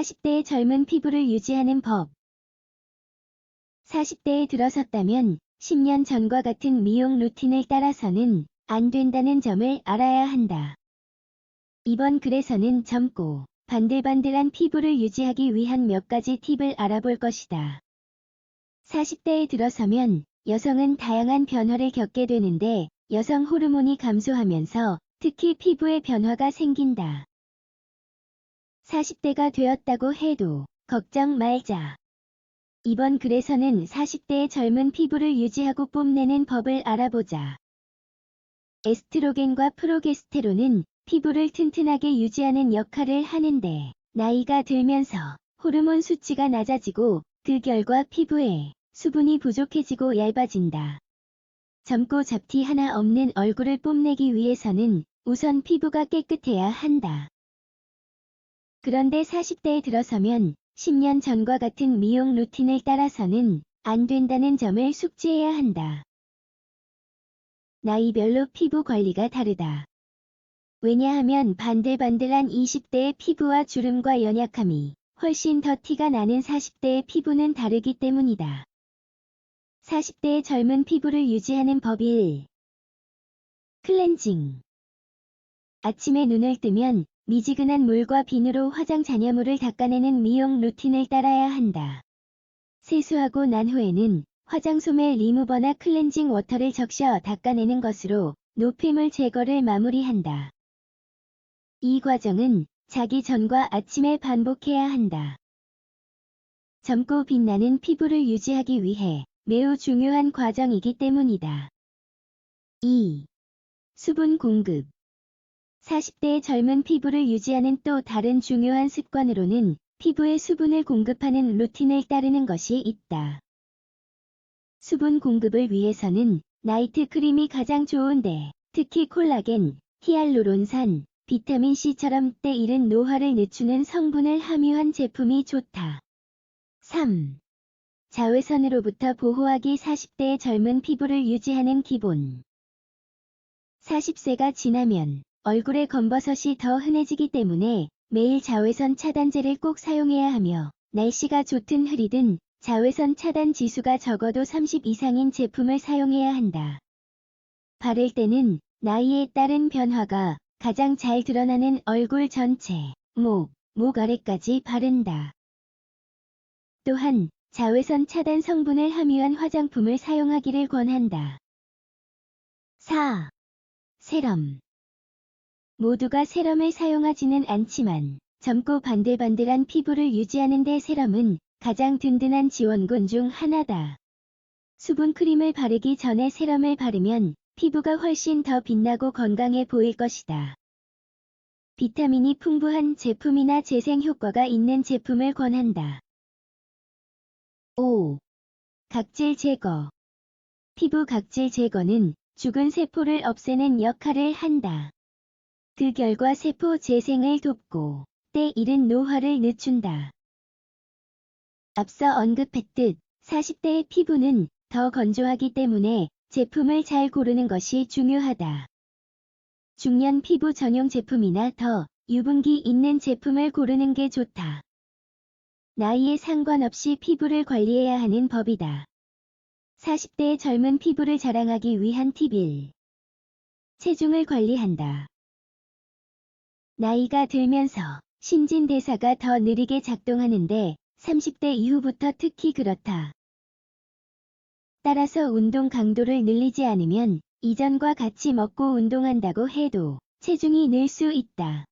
40대의 젊은 피부를 유지하는 법. 40대에 들어섰다면 10년 전과 같은 미용 루틴을 따라서는 안 된다는 점을 알아야 한다. 이번 글에서는 젊고 반들반들한 피부를 유지하기 위한 몇 가지 팁을 알아볼 것이다. 40대에 들어서면 여성은 다양한 변화를 겪게 되는데 여성 호르몬이 감소하면서 특히 피부에 변화가 생긴다. 40대가 되었다고 해도 걱정 말자. 이번 글에서는 40대의 젊은 피부를 유지하고 뽐내는 법을 알아보자. 에스트로겐과 프로게스테론은 피부를 튼튼하게 유지하는 역할을 하는데 나이가 들면서 호르몬 수치가 낮아지고 그 결과 피부에 수분이 부족해지고 얇아진다. 젊고 잡티 하나 없는 얼굴을 뽐내기 위해서는 우선 피부가 깨끗해야 한다. 그런데 40대에 들어서면 10년 전과 같은 미용 루틴을 따라서는 안 된다는 점을 숙지해야 한다. 나이별로 피부 관리가 다르다. 왜냐하면 반들반들한 20대의 피부와 주름과 연약함이 훨씬 더 티가 나는 40대의 피부는 다르기 때문이다. 40대의 젊은 피부를 유지하는 법 1. 클렌징. 아침에 눈을 뜨면 미지근한 물과 비누로 화장 잔여물을 닦아내는 미용 루틴을 따라야 한다. 세수하고 난 후에는 화장솜에 리무버나 클렌징 워터를 적셔 닦아내는 것으로 노폐물 제거를 마무리한다. 이 과정은 자기 전과 아침에 반복해야 한다. 젊고 빛나는 피부를 유지하기 위해 매우 중요한 과정이기 때문이다. 2. 수분 공급. 40대의 젊은 피부를 유지하는 또 다른 중요한 습관으로는 피부에 수분을 공급하는 루틴을 따르는 것이 있다. 수분 공급을 위해서는 나이트 크림이 가장 좋은데 특히 콜라겐, 히알루론산, 비타민C처럼 때 이른 노화를 늦추는 성분을 함유한 제품이 좋다. 3. 자외선으로부터 보호하기. 40대의 젊은 피부를 유지하는 기본. 40세가 지나면 얼굴의 검버섯이 더 흔해지기 때문에 매일 자외선 차단제를 꼭 사용해야 하며 날씨가 좋든 흐리든 자외선 차단 지수가 적어도 30 이상인 제품을 사용해야 한다. 바를 때는 나이에 따른 변화가 가장 잘 드러나는 얼굴 전체, 목 아래까지 바른다. 또한 자외선 차단 성분을 함유한 화장품을 사용하기를 권한다. 4. 세럼. 모두가 세럼을 사용하지는 않지만 젊고 반들반들한 피부를 유지하는 데 세럼은 가장 든든한 지원군 중 하나다. 수분 크림을 바르기 전에 세럼을 바르면 피부가 훨씬 더 빛나고 건강해 보일 것이다. 비타민이 풍부한 제품이나 재생 효과가 있는 제품을 권한다. 5. 각질 제거. 피부 각질 제거는 죽은 세포를 없애는 역할을 한다. 그 결과 세포 재생을 돕고 때 이른 노화를 늦춘다. 앞서 언급했듯 40대의 피부는 더 건조하기 때문에 제품을 잘 고르는 것이 중요하다. 중년 피부 전용 제품이나 더 유분기 있는 제품을 고르는 게 좋다. 나이에 상관없이 피부를 관리해야 하는 법이다. 40대의 젊은 피부를 자랑하기 위한 팁 1. 체중을 관리한다. 나이가 들면서 신진대사가 더 느리게 작동하는데 30대 이후부터 특히 그렇다. 따라서 운동 강도를 늘리지 않으면 이전과 같이 먹고 운동한다고 해도 체중이 늘 수 있다.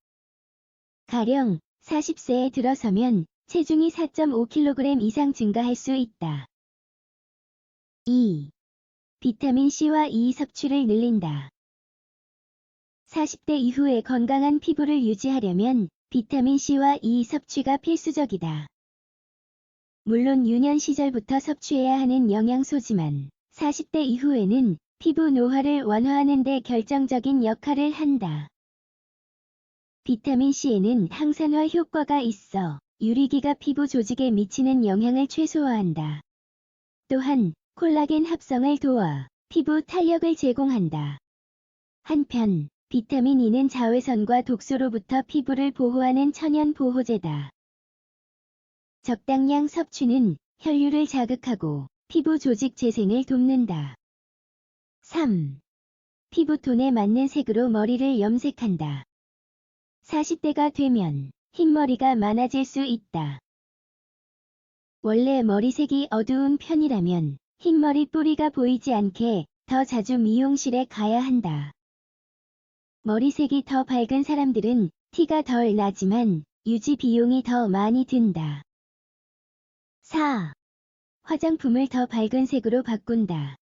가령 40세에 들어서면 체중이 4.5kg 이상 증가할 수 있다. 2. 비타민C와 E 섭취를 늘린다. 40대 이후에 건강한 피부를 유지하려면 비타민C와 E 섭취가 필수적이다. 물론 유년 시절부터 섭취해야 하는 영양소지만 40대 이후에는 피부 노화를 완화하는 데 결정적인 역할을 한다. 비타민C에는 항산화 효과가 있어 유리기가 피부 조직에 미치는 영향을 최소화한다. 또한 콜라겐 합성을 도와 피부 탄력을 제공한다. 한편 비타민 E는 자외선과 독소로부터 피부를 보호하는 천연 보호제다. 적당량 섭취는 혈류를 자극하고 피부 조직 재생을 돕는다. 3. 피부톤에 맞는 색으로 머리를 염색한다. 40대가 되면 흰머리가 많아질 수 있다. 원래 머리색이 어두운 편이라면 흰머리 뿌리가 보이지 않게 더 자주 미용실에 가야 한다. 머리색이 더 밝은 사람들은 티가 덜 나지만 유지 비용이 더 많이 든다. 4. 화장품을 더 밝은 색으로 바꾼다.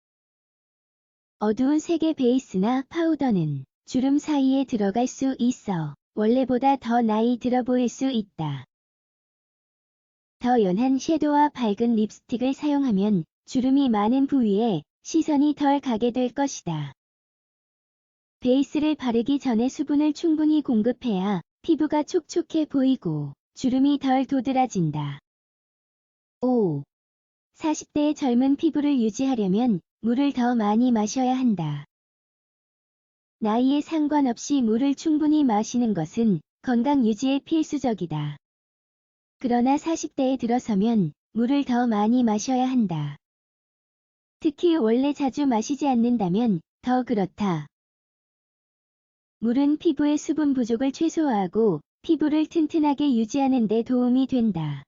어두운 색의 베이스나 파우더는 주름 사이에 들어갈 수 있어 원래보다 더 나이 들어 보일 수 있다. 더 연한 섀도우와 밝은 립스틱을 사용하면 주름이 많은 부위에 시선이 덜 가게 될 것이다. 베이스를 바르기 전에 수분을 충분히 공급해야 피부가 촉촉해 보이고 주름이 덜 도드라진다. 5. 40대의 젊은 피부를 유지하려면 물을 더 많이 마셔야 한다. 나이에 상관없이 물을 충분히 마시는 것은 건강 유지에 필수적이다. 그러나 40대에 들어서면 물을 더 많이 마셔야 한다. 특히 원래 자주 마시지 않는다면 더 그렇다. 물은 피부의 수분 부족을 최소화하고 피부를 튼튼하게 유지하는 데 도움이 된다.